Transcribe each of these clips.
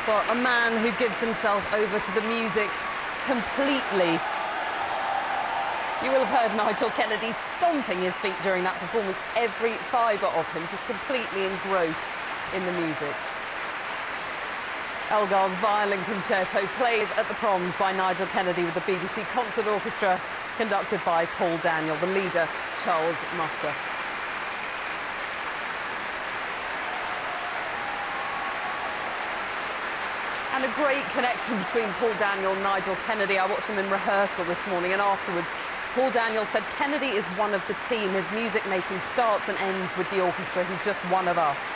Well, a man who gives himself over to the music completely. You will have heard Nigel Kennedy stomping his feet during that performance, every fibre of him just completely engrossed in the music. Elgar's violin concerto played at the Proms by Nigel Kennedy with the BBC Concert Orchestra, conducted by Paul Daniel, the leader, Charles Musser. And a great connection between Paul Daniel and Nigel Kennedy. I watched them in rehearsal this morning, and afterwards Paul Daniel said Kennedy is one of the team. His music making starts and ends with the orchestra. He's just one of us.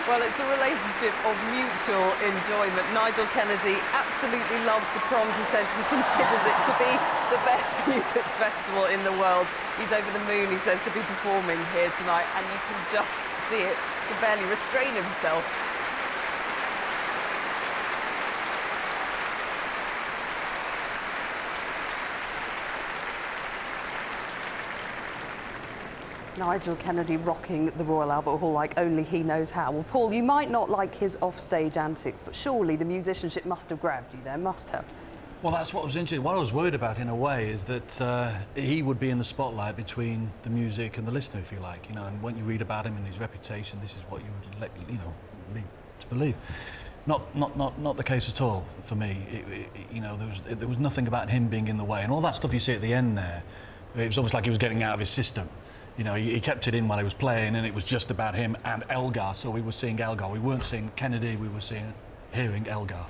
Well, it's a relationship of mutual enjoyment. Nigel Kennedy absolutely loves the Proms. He says he considers it to be the best music festival in the world. He's over the moon, he says, to be performing here tonight, and you can just see it. He can barely restrain himself. Nigel Kennedy rocking the Royal Albert Hall like only he knows how. Well, Paul, you might not like his offstage antics, but surely the musicianship must have grabbed you there, must have. Well, that's what was interesting. What I was worried about, in a way, is that he would be in the spotlight between the music and the listener, if you like, you know. And when you read about him and his reputation, this is what you would let, you know, lead to believe. Not the case at all for me. You know, there was nothing about him being in the way, and all that stuff you see at the end there. It was almost like he was getting out of his system. You know, he kept it in while he was playing, and it was just about him and Elgar. So we were seeing Elgar. We weren't seeing Kennedy. We were hearing Elgar.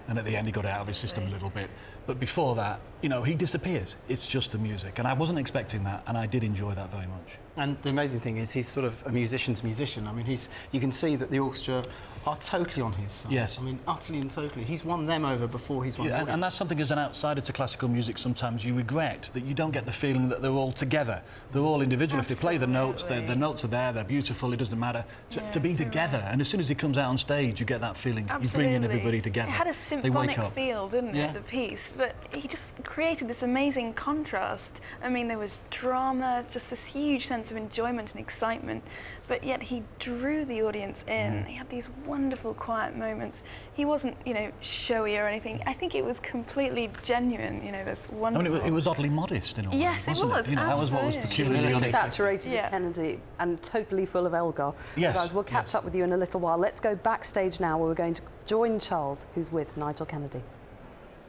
And at the end, he got it out of his system a little bit. But before that, you know, he disappears. It's just the music. And I wasn't expecting that, and I did enjoy that very much. And the amazing thing is he's sort of a musician's musician. I mean, you can see that the orchestra are totally on his side. Yes. I mean, utterly and totally. He's won them over before he's won them. And that's something, as an outsider to classical music, sometimes you regret, that you don't get the feeling that they're all together. They're all individual. Absolutely. If they play the notes, the notes are there, they're beautiful, it doesn't matter. To be together, and as soon as he comes out on stage, you get that feeling. Absolutely. You bring in everybody together. It had a symphonic feel, didn't Yeah. it, the piece? But he just created this amazing contrast. I mean, there was drama, just this huge sense of enjoyment and excitement, but yet he drew the audience in. He had these wonderful quiet moments. He wasn't, you know, showy or anything. I think it was completely genuine, you know, this wonderful... I mean, it was oddly modest in a way, yes, wasn't it was. You know, that was what was peculiarly saturated with Kennedy and totally full of Elgar. Yes. Guys, we'll catch up with you in a little while. Let's go backstage now, where we're going to join Charles, who's with Nigel Kennedy.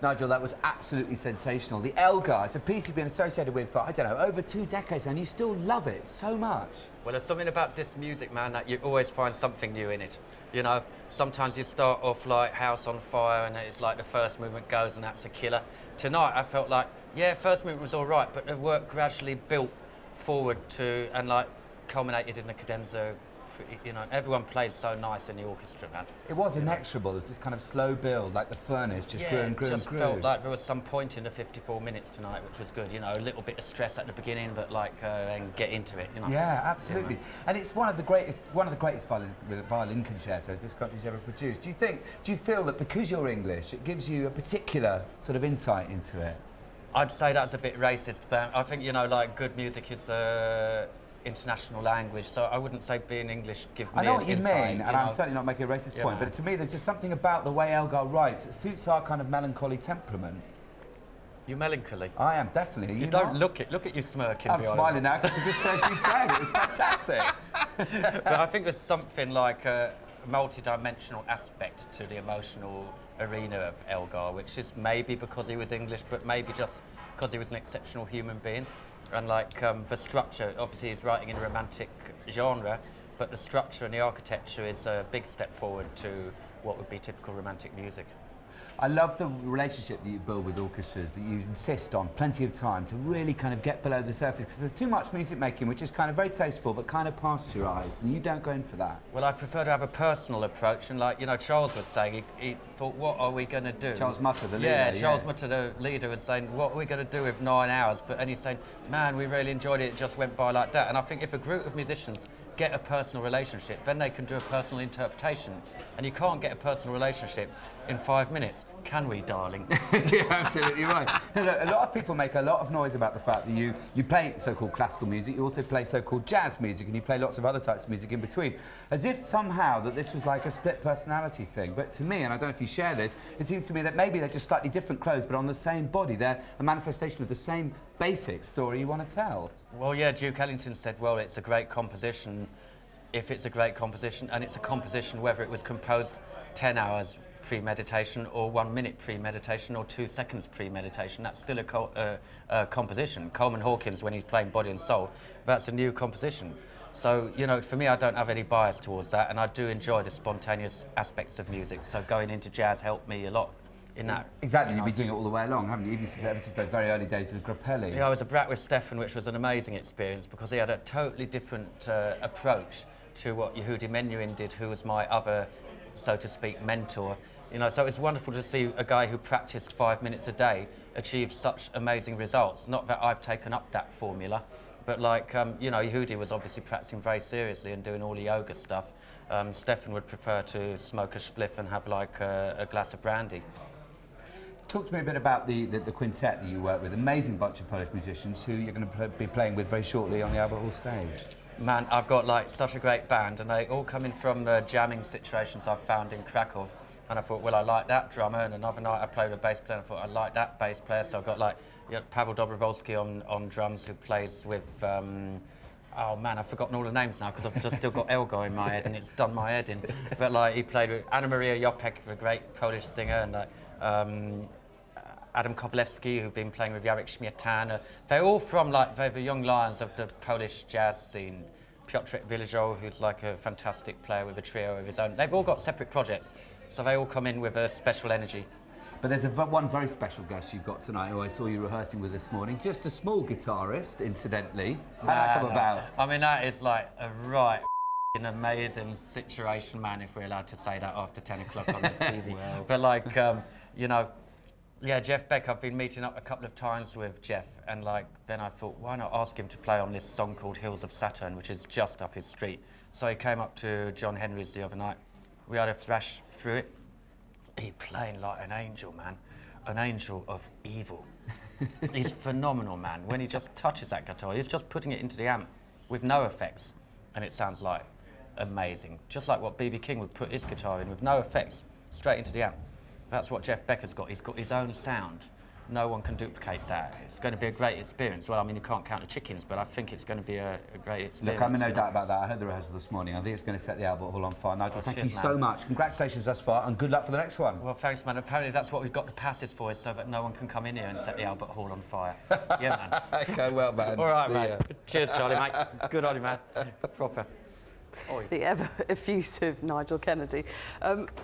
Nigel, that was absolutely sensational. The Elgar, it's a piece you've been associated with for, I don't know, over 2 decades, and you still love it so much. Well, there's something about this music, man, that you always find something new in it. You know, sometimes you start off like House on Fire, and it's like the first movement goes, and that's a killer. Tonight, I felt like, yeah, first movement was all right, but the work gradually built forward to, and like, culminated in the cadenza. You know, everyone played so nice in the orchestra, man. It was inexorable. It was this kind of slow build, like the furnace, just grew and grew and grew. It just felt like there was some point in the 54 minutes tonight, which was good. You know, a little bit of stress at the beginning, but like, and get into it. You know. Yeah, absolutely. And it's one of the greatest violin concertos this country's ever produced. Do you feel that because you're English, it gives you a particular sort of insight into it? I'd say that's a bit racist, but I think, you know, like, good music is international language, so I wouldn't say being English give me I know what you insight, mean, and I'm certainly not making a racist point, but to me there's just something about the way Elgar writes that suits our kind of melancholy temperament. You're melancholy? I am, definitely. You don't look at you smirking. I'm smiling now because I just heard you playing. It was fantastic. But I think there's something like a multi-dimensional aspect to the emotional arena of Elgar, which is maybe because he was English, but maybe just because he was an exceptional human being. And like the structure, obviously he's writing in a romantic genre, but the structure and the architecture is a big step forward to what would be typical romantic music. I love the relationship that you build with orchestras, that you insist on plenty of time to really kind of get below the surface, because there's too much music making which is kind of very tasteful but kind of pasteurised, and you don't go in for that. Well, I prefer to have a personal approach, and like, you know, Charles was saying, he thought, what are we going to do? Charles Mutter, the leader. Yeah, Charles Mutter, the leader, was saying, what are we going to do with 9 hours? And he's saying, man, we really enjoyed it, it just went by like that. And I think if a group of musicians get a personal relationship, then they can do a personal interpretation. And you can't get a personal relationship in 5 minutes, can we, darling? You're absolutely right. Look, a lot of people make a lot of noise about the fact that you play so-called classical music, you also play so-called jazz music, and you play lots of other types of music in between, as if somehow that this was like a split personality thing. But to me, and I don't know if you share this, it seems to me that maybe they're just slightly different clothes, but on the same body. They're a manifestation of the same basic story you want to tell. Well, yeah, Duke Ellington said, well, it's a great composition if it's a great composition, and it's a composition whether it was composed 10 hours premeditation or 1 minute premeditation or 2 seconds premeditation. That's still a composition. Coleman Hawkins, when he's playing Body and Soul, that's a new composition. So, you know, for me, I don't have any bias towards that, and I do enjoy the spontaneous aspects of music. So going into jazz helped me a lot in that. Exactly, you've been doing it all the way along, haven't you? Even ever since those very early days with Grappelli. Yeah, I was a brat with Stefan, which was an amazing experience because he had a totally different approach to what Yehudi Menuhin did, who was my other, so to speak, mentor. You know, so it's wonderful to see a guy who practiced 5 minutes a day achieve such amazing results. Not that I've taken up that formula, but like, you know, Yehudi was obviously practicing very seriously and doing all the yoga stuff. Stefan would prefer to smoke a spliff and have like a glass of brandy. Talk to me a bit about the quintet that you work with. Amazing bunch of Polish musicians who you're going to be playing with very shortly on the Albert Hall stage. Man, I've got like such a great band, and they all come in from the jamming situations I've found in Krakow. And I thought, well, I like that drummer. And another night I played with a bass player, and I thought, I like that bass player. So I've got like Pavel Dobrovolsky on drums, who plays with, oh man, I've forgotten all the names now because I've just still got Elgo in my head and it's done my head in. But like, he played with Anna Maria Jopek, a great Polish singer, and like, Adam Kowalewski, who've been playing with Jarek Śmietana. They're all from like, they're the young lions of the Polish jazz scene. Piotrek Wilżow, who's like a fantastic player with a trio of his own. They've all got separate projects, so they all come in with a special energy. But there's one very special guest you've got tonight who I saw you rehearsing with this morning. Just a small guitarist, incidentally. How'd that come about? I mean, that is like a right an amazing situation, man, if we're allowed to say that after 10 o'clock on the TV. Well. But like, you know, yeah, Jeff Beck, I've been meeting up a couple of times with Jeff, and like, then I thought, why not ask him to play on this song called Hills of Saturn, which is just up his street. So he came up to John Henry's the other night. We had a thrash through it. He playing like an angel, man. An angel of evil. He's phenomenal, man. When he just touches that guitar, he's just putting it into the amp with no effects, and it sounds like amazing. Just like what B.B. King would put his guitar in with no effects, straight into the amp. That's what Jeff Becker's got. He's got his own sound. No one can duplicate that. It's going to be a great experience. Well, I mean, you can't count the chickens, but I think it's going to be a great experience. Look, I'm in no doubt about that. I heard the rehearsal this morning. I think it's going to set the Albert Hall on fire. Nigel, thank you so much. Congratulations thus far, and good luck for the next one. Well, thanks, man. Apparently that's what we've got the passes for, is so that no one can come in here and set the Albert Hall on fire. Yeah, man. Go well, man. All right, man. Cheers, Charlie, mate. Good on you, man. Proper. The ever effusive Nigel Kennedy.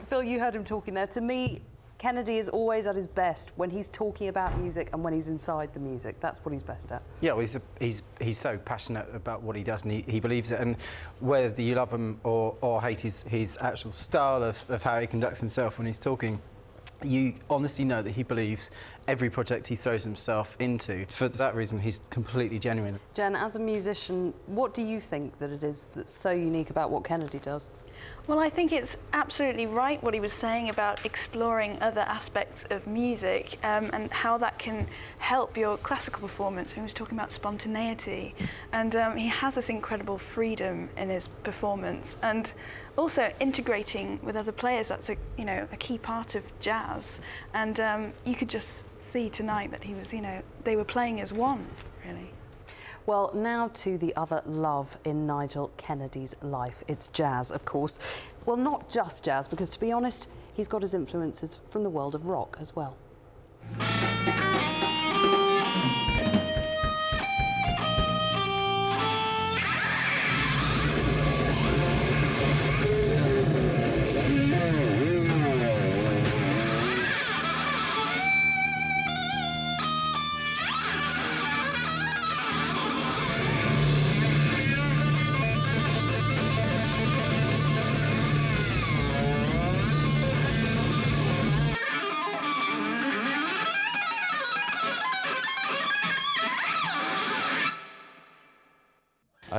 Phil, you heard him talking there. To me, Kennedy is always at his best when he's talking about music and when he's inside the music. That's what he's best at. Yeah, well, he's so passionate about what he does, and he believes it. And whether you love him or hate his actual style of how he conducts himself when he's talking, you honestly know that he believes every project he throws himself into. For that reason, he's completely genuine. Jen, as a musician, what do you think that it is that's so unique about what Kennedy does? Well, I think it's absolutely right what he was saying about exploring other aspects of music and how that can help your classical performance. He was talking about spontaneity, and he has this incredible freedom in his performance, and also integrating with other players. That's a key part of jazz, and you could just see tonight that he was, they were playing as one, really. Well, now to the other love in Nigel Kennedy's life. It's jazz, of course. Well, not just jazz, because to be honest, he's got his influences from the world of rock as well.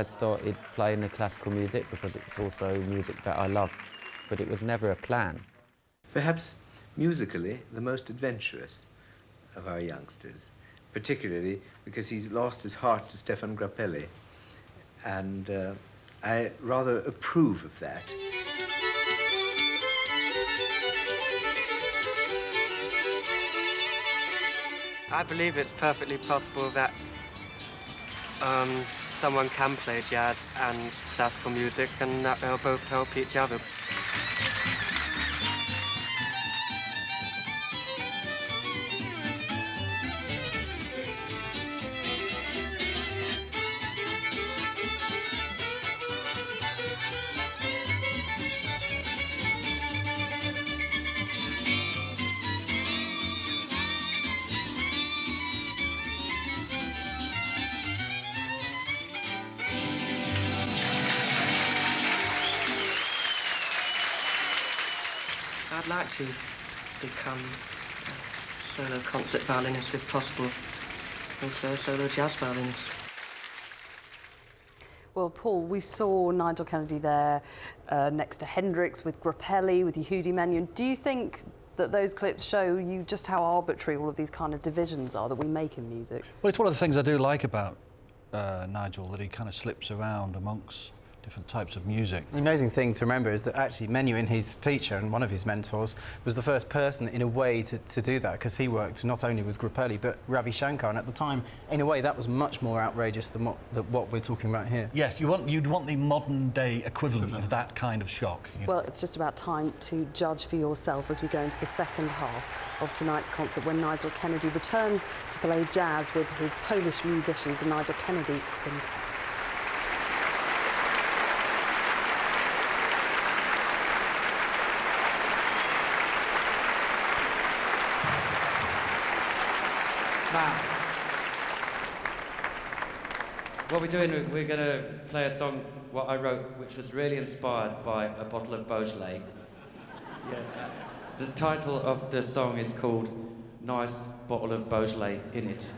I started playing the classical music because it's also music that I love, but it was never a plan. Perhaps musically the most adventurous of our youngsters, particularly because he's lost his heart to Stefan Grappelli, and I rather approve of that. I believe it's perfectly possible that someone can play jazz and classical music and that they'll both help each other. I'd like to become a solo concert violinist if possible, also a solo jazz violinist. Well, Paul, we saw Nigel Kennedy there next to Hendrix, with Grappelli, with Yehudi Menuhin. Do you think that those clips show you just how arbitrary all of these kind of divisions are that we make in music? Well, it's one of the things I do like about Nigel, that he kind of slips around amongst different types of music. The amazing thing to remember is that actually Menuhin, his teacher and one of his mentors, was the first person in a way to do that, because he worked not only with Grappelli but Ravi Shankar, and at the time, in a way, that was much more outrageous than what we're talking about here. Yes, you'd want the modern day equivalent of that kind of shock. Well, it's just about time to judge for yourself as we go into the second half of tonight's concert, when Nigel Kennedy returns to play jazz with his Polish musicians, the Nigel Kennedy Quintet. Now, what we're doing, we're going to play a song, what I wrote, which was really inspired by a bottle of Beaujolais. The title of the song is called Nice Bottle of Beaujolais in It.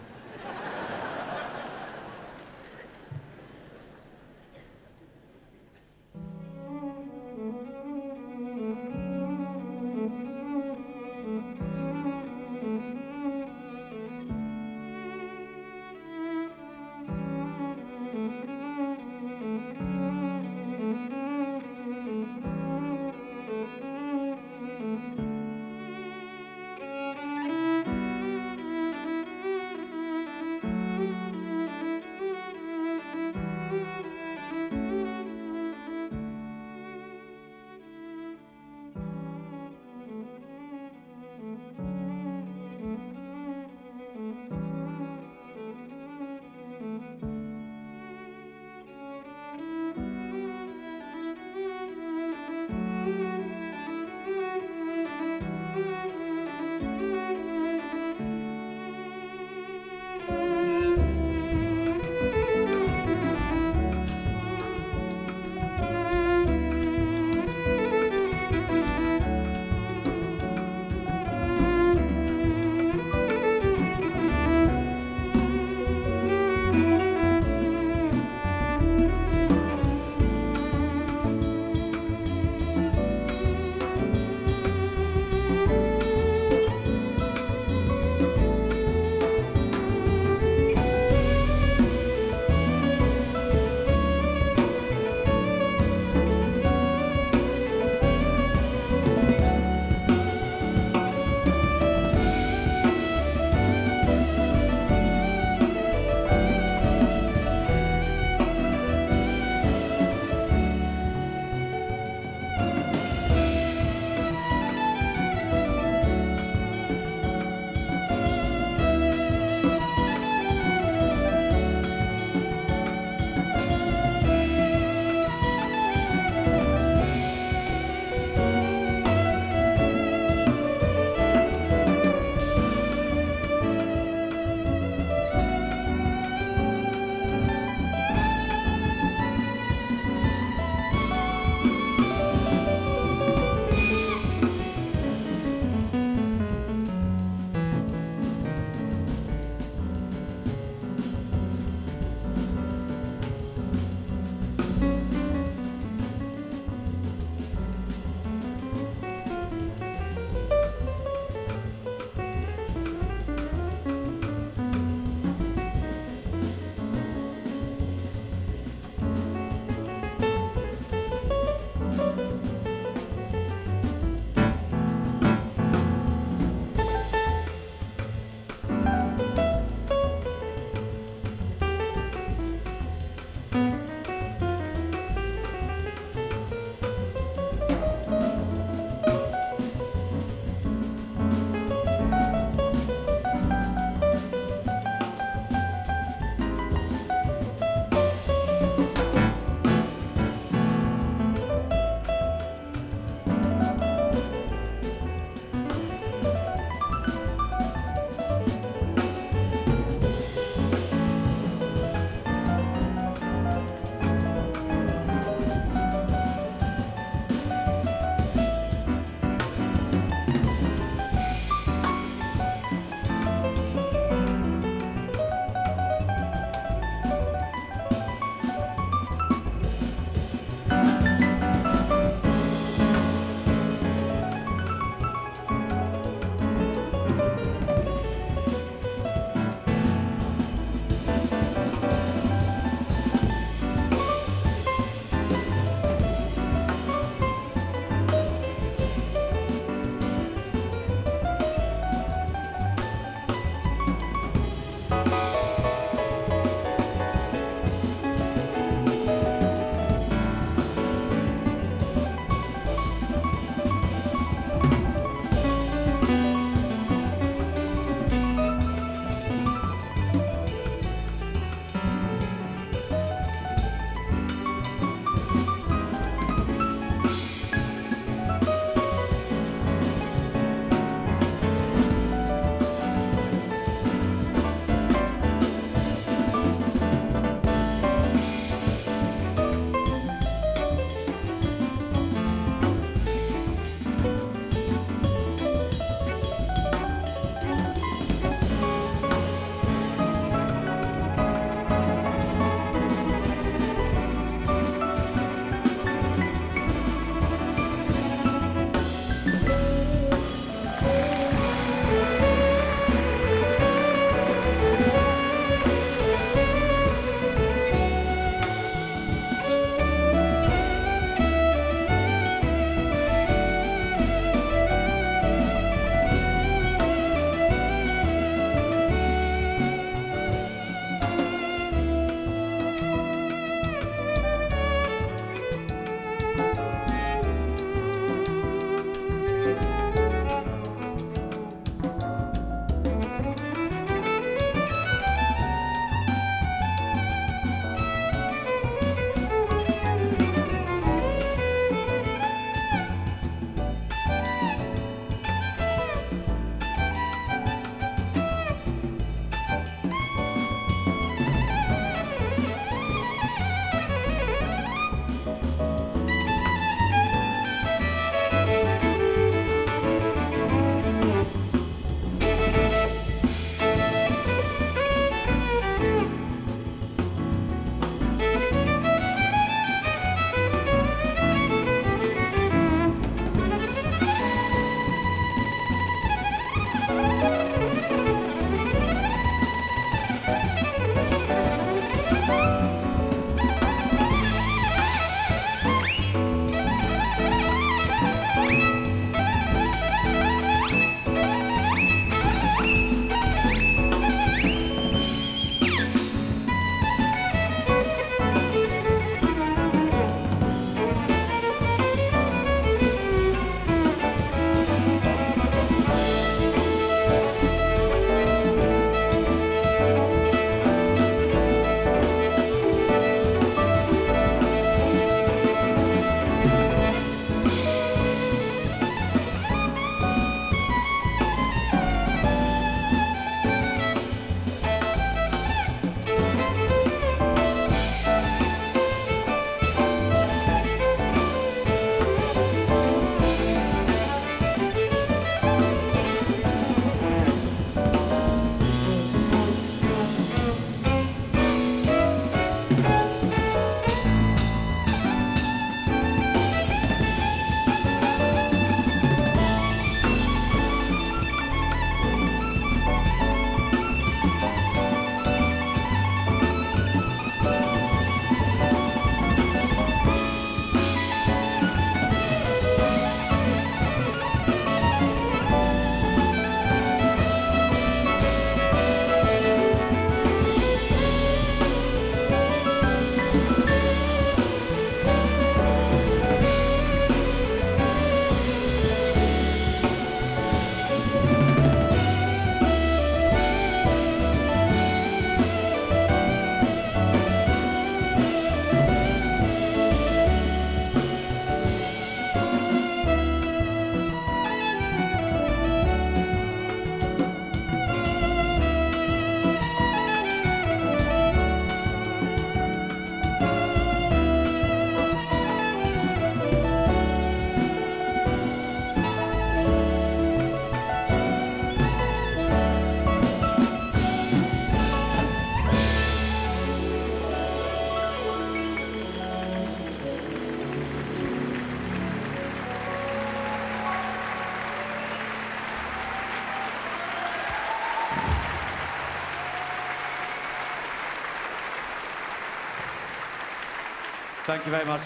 Thank you very much,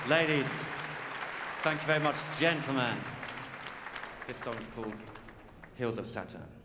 ladies. Thank you very much, gentlemen. This song's called Hills of Saturn.